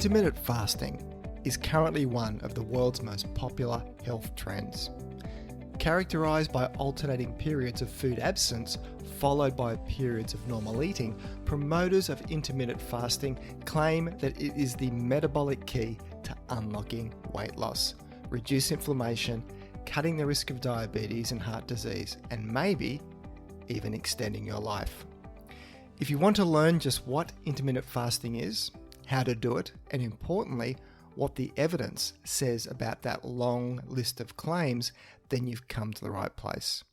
Intermittent fasting is currently one of the world's most popular health trends. Characterised by alternating periods of food absence followed by periods of normal eating, promoters of intermittent fasting claim that it is the metabolic key to unlocking weight loss, reduce inflammation, cutting the risk of diabetes and heart disease, and maybe even extending your life. If you want to learn just what intermittent fasting is, how to do it, and importantly, what the evidence says about that long list of claims, then you've come to the right place.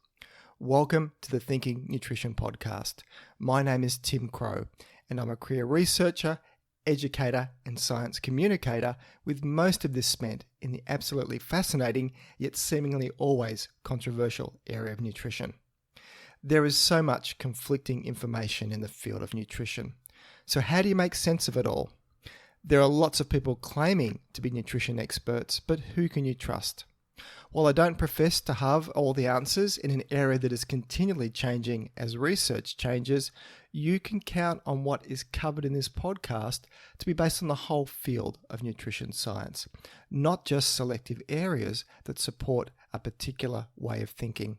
Welcome to the Thinking Nutrition Podcast. My name is Tim Crow, and I'm a career researcher, educator, and science communicator, with most of this spent in the absolutely fascinating, yet seemingly always controversial area of nutrition. There is so much conflicting information in the field of nutrition. So how do you make sense of it all? There are lots of people claiming to be nutrition experts, but who can you trust? While I don't profess to have all the answers in an area that is continually changing as research changes, you can count on what is covered in this podcast to be based on the whole field of nutrition science, not just selective areas that support a particular way of thinking.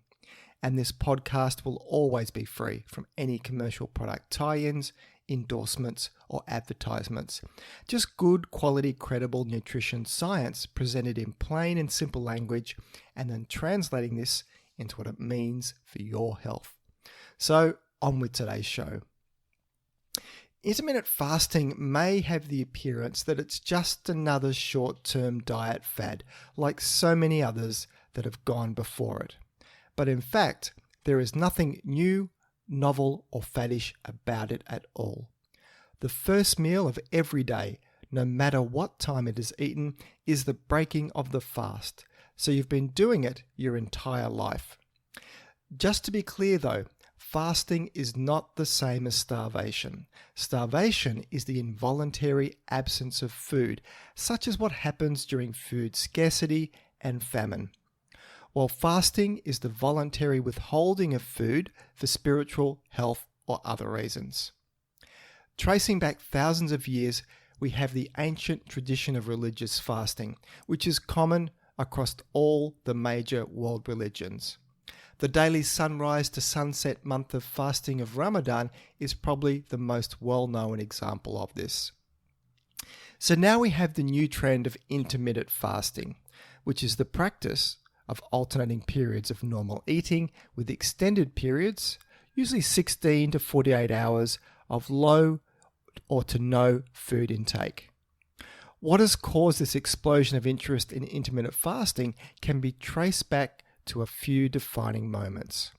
And this podcast will always be free from any commercial product tie-ins, endorsements, or advertisements. Just good quality, credible nutrition science presented in plain and simple language, and then translating this into what it means for your health. So, on with today's show. Intermittent fasting may have the appearance that it's just another short-term diet fad, like so many others that have gone before it. But in fact, there is nothing new, novel, or faddish about it at all. The first meal of every day, no matter what time it is eaten, is the breaking of the fast. So you've been doing it your entire life. Just to be clear though, fasting is not the same as starvation. Starvation is the involuntary absence of food, such as what happens during food scarcity and famine. While fasting is the voluntary withholding of food for spiritual, health, or other reasons. Tracing back thousands of years, we have the ancient tradition of religious fasting, which is common across all the major world religions. The daily sunrise to sunset month of fasting of Ramadan is probably the most well-known example of this. So now we have the new trend of intermittent fasting, which is the practice of alternating periods of normal eating with extended periods, usually 16 to 48 hours of low or to no food intake. What has caused this explosion of interest in intermittent fasting can be traced back to a few defining moments.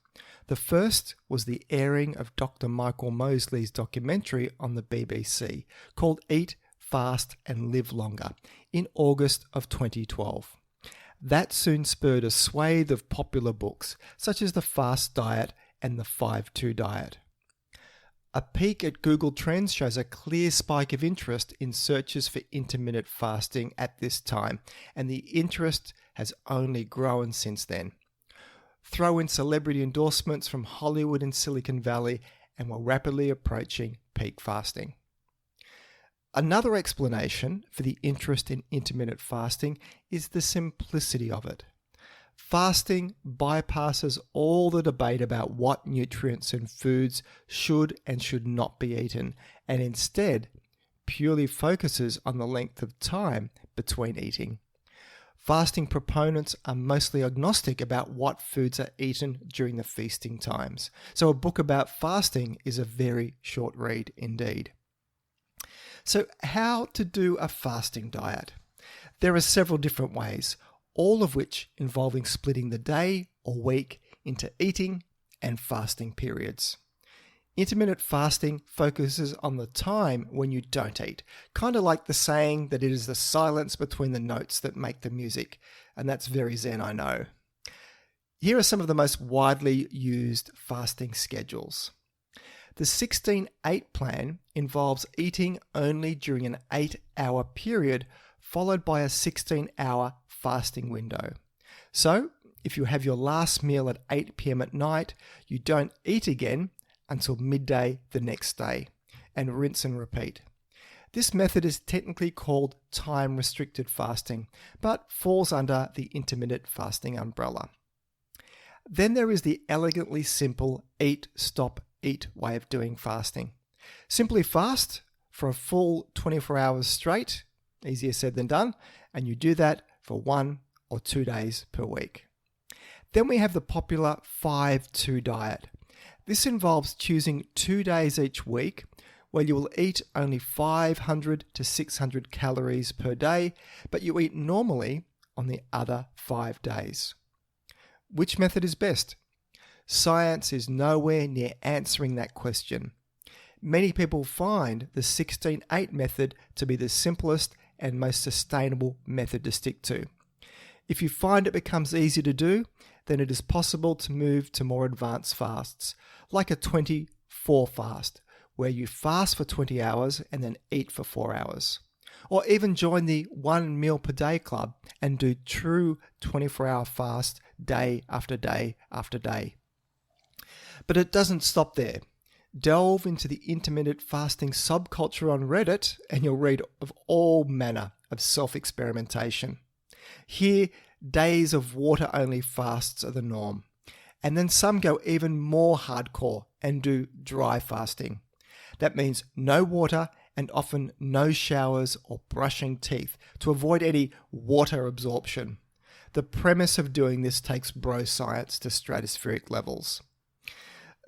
The first was the airing of Dr. Michael Mosley's documentary on the BBC called Eat, Fast and Live Longer in August of 2012. That soon spurred a swathe of popular books, such as The Fast Diet and The 5-2 Diet. A peek at Google Trends shows a clear spike of interest in searches for intermittent fasting at this time, and the interest has only grown since then. Throw in celebrity endorsements from Hollywood and Silicon Valley, and we're rapidly approaching peak fasting. Another explanation for the interest in intermittent fasting is the simplicity of it. Fasting bypasses all the debate about what nutrients and foods should and should not be eaten, and instead purely focuses on the length of time between eating. Fasting proponents are mostly agnostic about what foods are eaten during the feasting times, so a book about fasting is a very short read indeed. So how to do a fasting diet? There are several different ways, all of which involving splitting the day or week into eating and fasting periods. Intermittent fasting focuses on the time when you don't eat, kind of like the saying that it is the silence between the notes that make the music, and that's very Zen, I know. Here are some of the most widely used fasting schedules. The 16-8 plan involves eating only during an 8-hour period, followed by a 16-hour fasting window. So, if you have your last meal at 8 p.m. at night, you don't eat again until midday the next day, and rinse and repeat. This method is technically called time-restricted fasting, but falls under the intermittent fasting umbrella. Then there is the elegantly simple eat, stop, eat way of doing fasting. Simply fast for a full 24 hours straight, easier said than done, and you do that for 1 or 2 days per week. Then we have the popular 5-2 diet. This involves choosing 2 days each week where you will eat only 500 to 600 calories per day, but you eat normally on the other 5 days. Which method is best? Science is nowhere near answering that question. Many people find the 16-8 method to be the simplest and most sustainable method to stick to. If you find it becomes easy to do, then it is possible to move to more advanced fasts, like a 24 fast, where you fast for 20 hours and then eat for 4 hours. Or even join the 1 meal per day club and do true 24-hour fast day after day after day. But it doesn't stop there. Delve into the intermittent fasting subculture on Reddit and you'll read of all manner of self-experimentation. Here, days of water-only fasts are the norm. And then some go even more hardcore and do dry fasting. That means no water and often no showers or brushing teeth to avoid any water absorption. The premise of doing this takes bro science to stratospheric levels.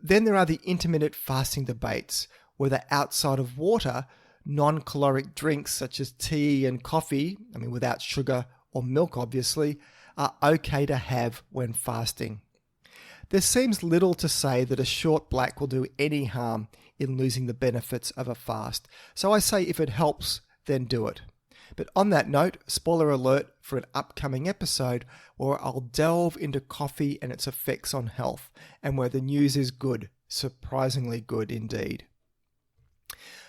Then there are the intermittent fasting debates, whether outside of water, non-caloric drinks such as tea and coffee, without sugar or milk obviously, are okay to have when fasting. There seems little to say that a short black will do any harm in losing the benefits of a fast, so I say if it helps, then do it. But on that note, spoiler alert for an upcoming episode where I'll delve into coffee and its effects on health, and where the news is good, surprisingly good indeed.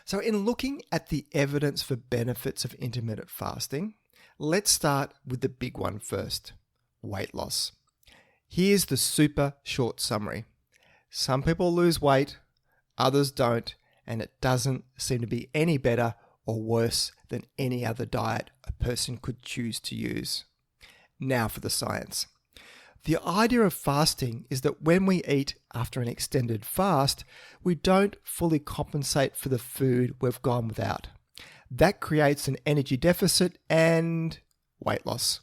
So in looking at the evidence for benefits of intermittent fasting, let's start with the big one first, weight loss. Here's the super short summary. Some people lose weight, others don't, and it doesn't seem to be any better or worse than any other diet a person could choose to use. Now for the science. The idea of fasting is that when we eat after an extended fast, we don't fully compensate for the food we've gone without. That creates an energy deficit and weight loss.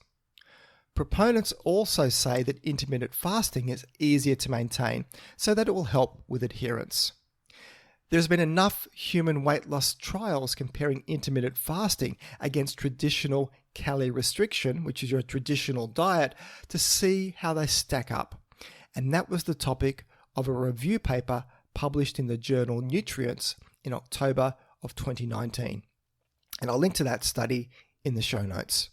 Proponents also say that intermittent fasting is easier to maintain, so that it will help with adherence. There's been enough human weight loss trials comparing intermittent fasting against traditional calorie restriction, which is your traditional diet, to see how they stack up. And that was the topic of a review paper published in the journal Nutrients in October of 2019. And I'll link to that study in the show notes.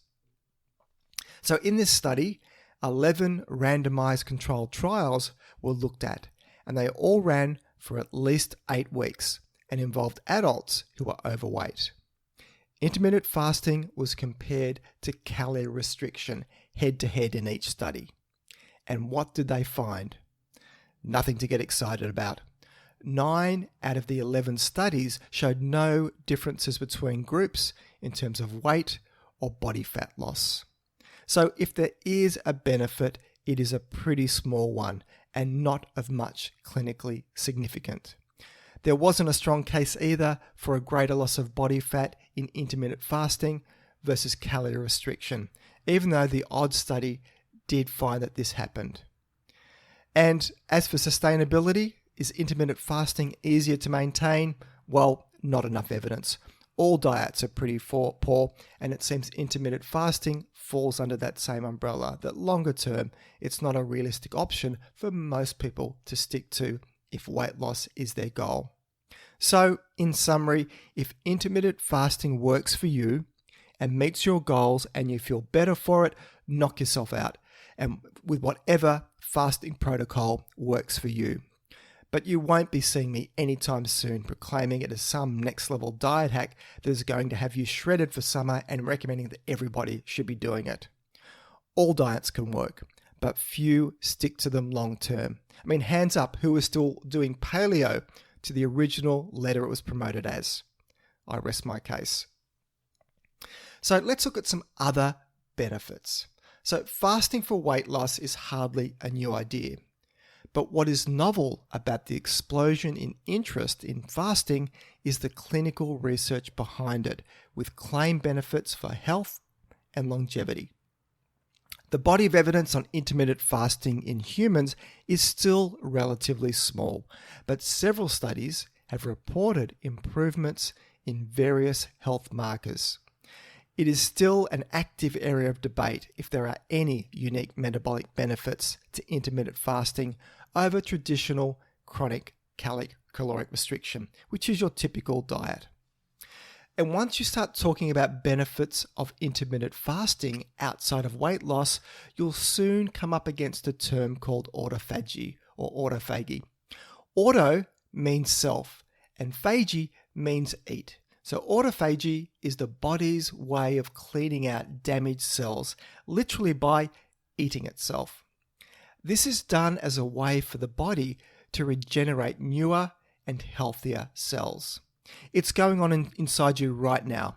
So in this study, 11 randomized controlled trials were looked at, and they all ran for at least 8 weeks and involved adults who were overweight. Intermittent fasting was compared to calorie restriction head-to-head in each study. And what did they find? Nothing to get excited about. 9 out of the 11 studies showed no differences between groups in terms of weight or body fat loss. So if there is a benefit, it is a pretty small one and not of much clinically significant. There wasn't a strong case either for a greater loss of body fat in intermittent fasting versus calorie restriction, even though the odd study did find that this happened. And as for sustainability, is intermittent fasting easier to maintain? Well, not enough evidence. All diets are pretty poor, and it seems intermittent fasting falls under that same umbrella, that longer term, it's not a realistic option for most people to stick to if weight loss is their goal. So, in summary, if intermittent fasting works for you and meets your goals and you feel better for it, knock yourself out, and with whatever fasting protocol works for you. But you won't be seeing me anytime soon proclaiming it as some next level diet hack that is going to have you shredded for summer and recommending that everybody should be doing it. All diets can work, but few stick to them long term. Hands up who is still doing paleo to the original letter it was promoted as. I rest my case. So let's look at some other benefits. So fasting for weight loss is hardly a new idea. But what is novel about the explosion in interest in fasting is the clinical research behind it, with claimed benefits for health and longevity. The body of evidence on intermittent fasting in humans is still relatively small, but several studies have reported improvements in various health markers. It is still an active area of debate if there are any unique metabolic benefits to intermittent fasting over traditional chronic caloric restriction, which is your typical diet. And once you start talking about benefits of intermittent fasting outside of weight loss, you'll soon come up against a term called autophagy or autophagy. Auto means self and phagy means eat. So autophagy is the body's way of cleaning out damaged cells, literally by eating itself. This is done as a way for the body to regenerate newer and healthier cells. It's going on inside you right now.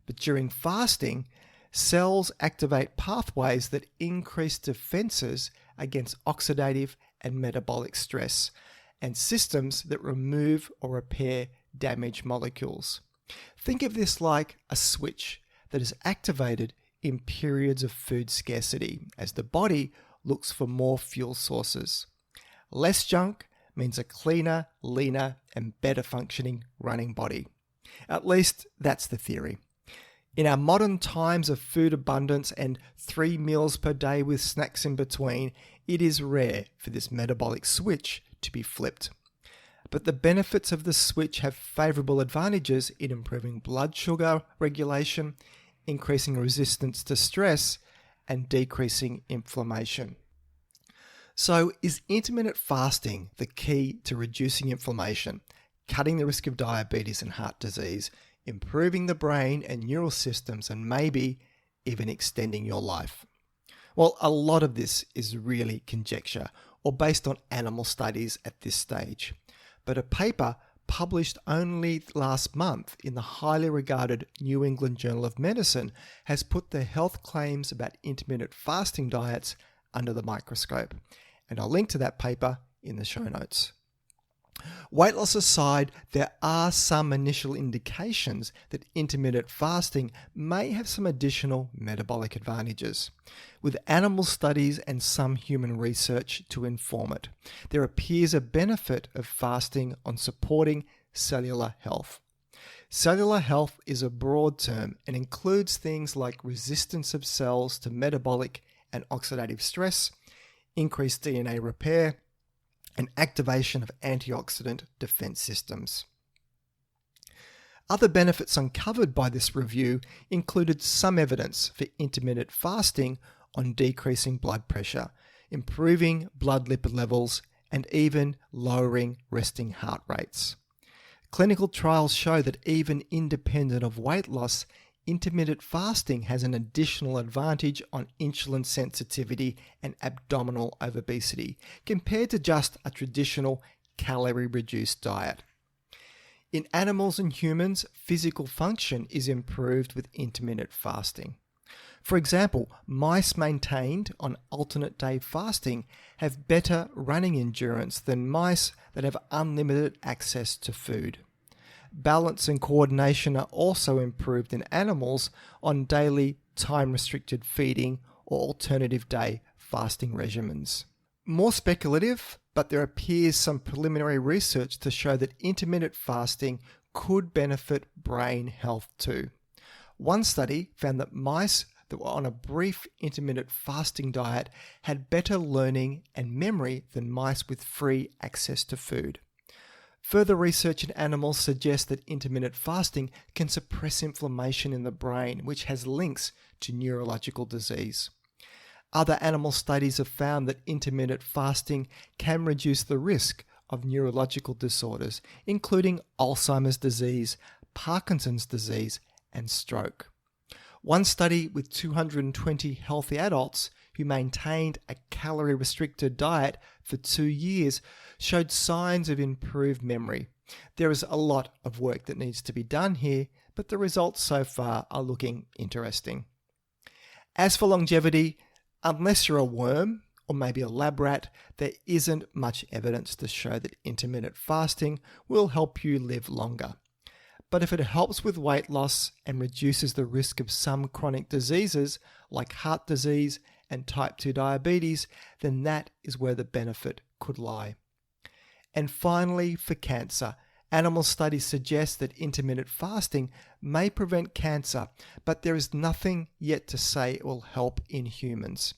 But during fasting, cells activate pathways that increase defenses against oxidative and metabolic stress, and systems that remove or repair damaged molecules. Think of this like a switch that is activated in periods of food scarcity as the body looks for more fuel sources. Less junk means a cleaner, leaner, and better functioning running body. At least that's the theory. In our modern times of food abundance and 3 meals per day with snacks in between, it is rare for this metabolic switch to be flipped. But the benefits of the switch have favorable advantages in improving blood sugar regulation, increasing resistance to stress, and decreasing inflammation. So, is intermittent fasting the key to reducing inflammation, cutting the risk of diabetes and heart disease, improving the brain and neural systems, and maybe even extending your life? Well, a lot of this is really conjecture or based on animal studies at this stage. But a paper published only last month in the highly regarded New England Journal of Medicine has put the health claims about intermittent fasting diets under the microscope. And I'll link to that paper in the show notes. Weight loss aside, there are some initial indications that intermittent fasting may have some additional metabolic advantages, with animal studies and some human research to inform it. There appears a benefit of fasting on supporting cellular health. Cellular health is a broad term and includes things like resistance of cells to metabolic and oxidative stress, increased DNA repair, and activation of antioxidant defense systems. Other benefits uncovered by this review included some evidence for intermittent fasting on decreasing blood pressure, improving blood lipid levels, and even lowering resting heart rates. Clinical trials show that even independent of weight loss, intermittent fasting has an additional advantage on insulin sensitivity and abdominal obesity compared to just a traditional calorie-reduced diet. In animals and humans, physical function is improved with intermittent fasting. For example, mice maintained on alternate day fasting have better running endurance than mice that have unlimited access to food. Balance and coordination are also improved in animals on daily time-restricted feeding or alternative day fasting regimens. More speculative, but there appears some preliminary research to show that intermittent fasting could benefit brain health too. One study found that mice that were on a brief intermittent fasting diet had better learning and memory than mice with free access to food. Further research in animals suggests that intermittent fasting can suppress inflammation in the brain, which has links to neurological disease. Other animal studies have found that intermittent fasting can reduce the risk of neurological disorders, including Alzheimer's disease, Parkinson's disease, and stroke. One study with 220 healthy adults who maintained a calorie-restricted diet for 2 years showed signs of improved memory, There is a lot of work that needs to be done here, but the results so far are looking interesting. As for longevity, unless you're a worm or maybe a lab rat, there isn't much evidence to show that intermittent fasting will help you live longer. But if it helps with weight loss and reduces the risk of some chronic diseases like heart disease and type 2 diabetes, then that is where the benefit could lie. And finally, for cancer, animal studies suggest that intermittent fasting may prevent cancer, but there is nothing yet to say it will help in humans.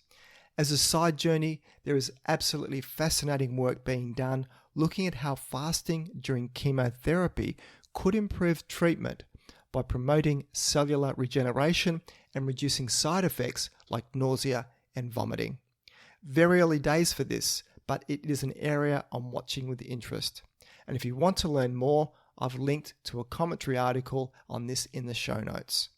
As a side journey, there is absolutely fascinating work being done looking at how fasting during chemotherapy could improve treatment by promoting cellular regeneration and reducing side effects like nausea and vomiting. Very early days for this, but it is an area I'm watching with interest. And if you want to learn more, I've linked to a commentary article on this in the show notes.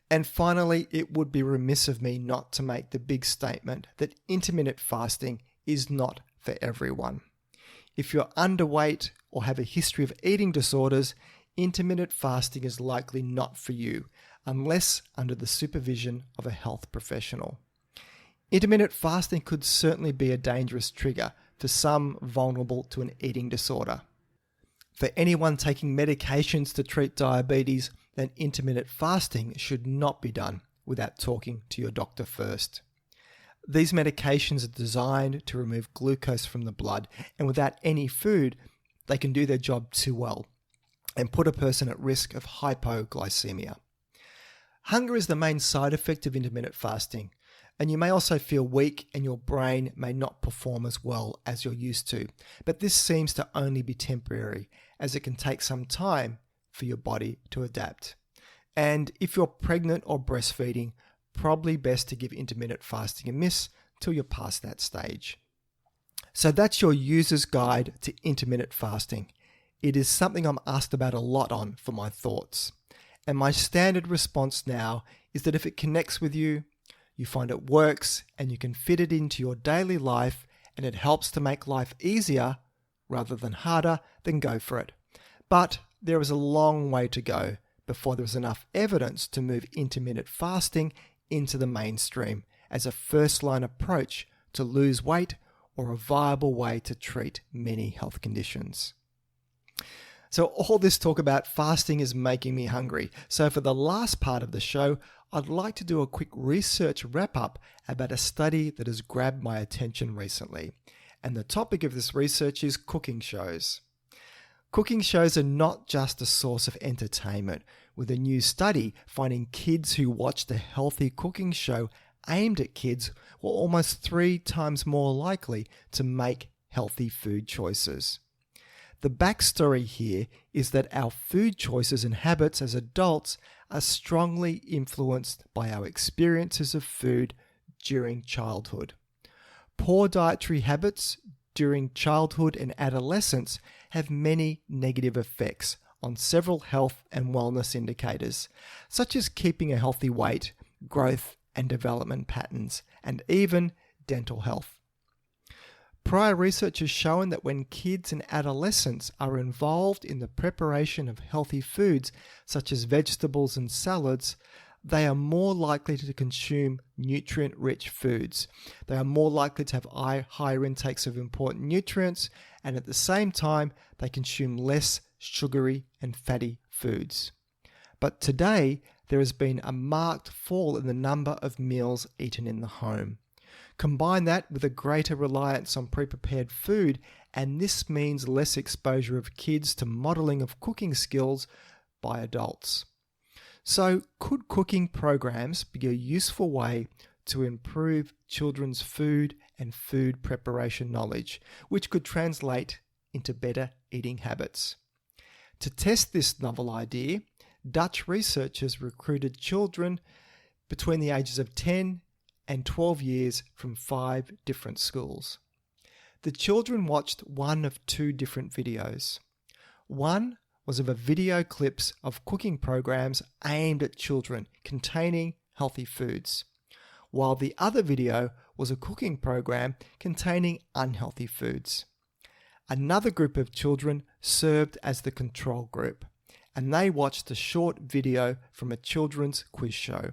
And finally, it would be remiss of me not to make the big statement that intermittent fasting is not for everyone. If you're underweight or have a history of eating disorders, intermittent fasting is likely not for you, unless under the supervision of a health professional. Intermittent fasting could certainly be a dangerous trigger for some vulnerable to an eating disorder. For anyone taking medications to treat diabetes, then intermittent fasting should not be done without talking to your doctor first. These medications are designed to remove glucose from the blood, and without any food, they can do their job too well and put a person at risk of hypoglycemia. Hunger is the main side effect of intermittent fasting, and you may also feel weak and your brain may not perform as well as you're used to. But this seems to only be temporary, as it can take some time for your body to adapt. And if you're pregnant or breastfeeding, probably best to give intermittent fasting a miss till you're past that stage. So that's your user's guide to intermittent fasting. It is something I'm asked about a lot on for my thoughts. And my standard response now is that if it connects with you, you find it works and you can fit it into your daily life and it helps to make life easier rather than harder, then go for it. But there is a long way to go before there's enough evidence to move intermittent fasting into the mainstream as a first-line approach to lose weight or a viable way to treat many health conditions. So all this talk about fasting is making me hungry. So for the last part of the show, I'd like to do a quick research wrap-up about a study that has grabbed my attention recently. And the topic of this research is cooking shows. Cooking shows are not just a source of entertainment, with a new study finding kids who watched a healthy cooking show aimed at kids were almost 3 times more likely to make healthy food choices. The backstory here is that our food choices and habits as adults are strongly influenced by our experiences of food during childhood. Poor dietary habits during childhood and adolescence have many negative effects on several health and wellness indicators, such as keeping a healthy weight, growth and development patterns, and even dental health. Prior research has shown that when kids and adolescents are involved in the preparation of healthy foods, such as vegetables and salads, they are more likely to consume nutrient-rich foods. They are more likely to have higher intakes of important nutrients, and at the same time, they consume less sugary and fatty foods. But today, there has been a marked fall in the number of meals eaten in the home. Combine that with a greater reliance on pre-prepared food, and this means less exposure of kids to modeling of cooking skills by adults. So, could cooking programs be a useful way to improve children's food and food preparation knowledge, which could translate into better eating habits? To test this novel idea, Dutch researchers recruited children between the ages of 10 and 12 years from 5 different schools. The children watched one of 2 different videos. One was of a video clips of cooking programs aimed at children containing healthy foods, while the other video was a cooking program containing unhealthy foods. Another group of children served as the control group, and they watched a short video from a children's quiz show.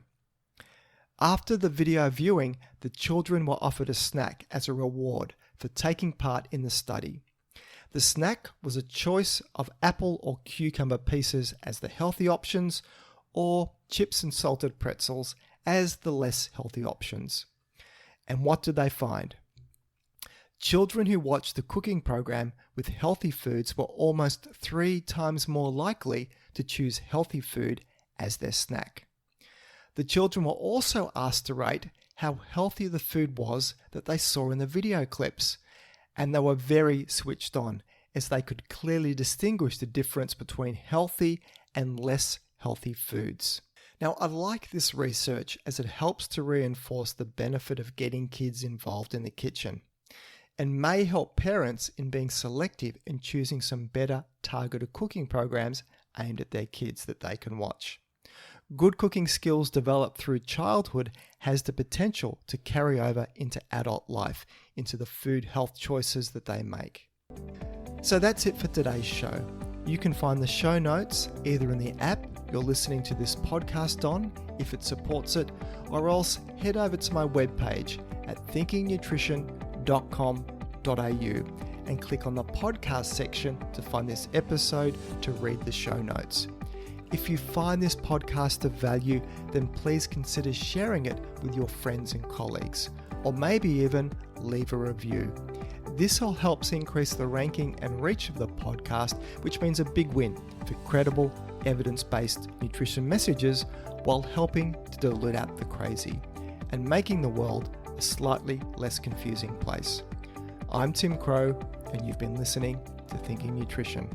After the video viewing, the children were offered a snack as a reward for taking part in the study. The snack was a choice of apple or cucumber pieces as the healthy options, or chips and salted pretzels as the less healthy options. And what did they find? Children who watched the cooking program with healthy foods were almost 3 times more likely to choose healthy food as their snack. The children were also asked to rate how healthy the food was that they saw in the video clips, and they were very switched on as they could clearly distinguish the difference between healthy and less healthy foods. Now, I like this research as it helps to reinforce the benefit of getting kids involved in the kitchen, and may help parents in being selective in choosing some better targeted cooking programs aimed at their kids that they can watch. Good cooking skills developed through childhood has the potential to carry over into adult life, into the food health choices that they make. So that's it for today's show. You can find the show notes either in the app you're listening to this podcast on, if it supports it, or else head over to my webpage at thinkingnutrition.com.au and click on the podcast section to find this episode to read the show notes. If you find this podcast of value, then please consider sharing it with your friends and colleagues, or maybe even leave a review. This all helps increase the ranking and reach of the podcast, which means a big win for credible, evidence-based nutrition messages while helping to dilute out the crazy and making the world a slightly less confusing place. I'm Tim Crow, and you've been listening to Thinking Nutrition.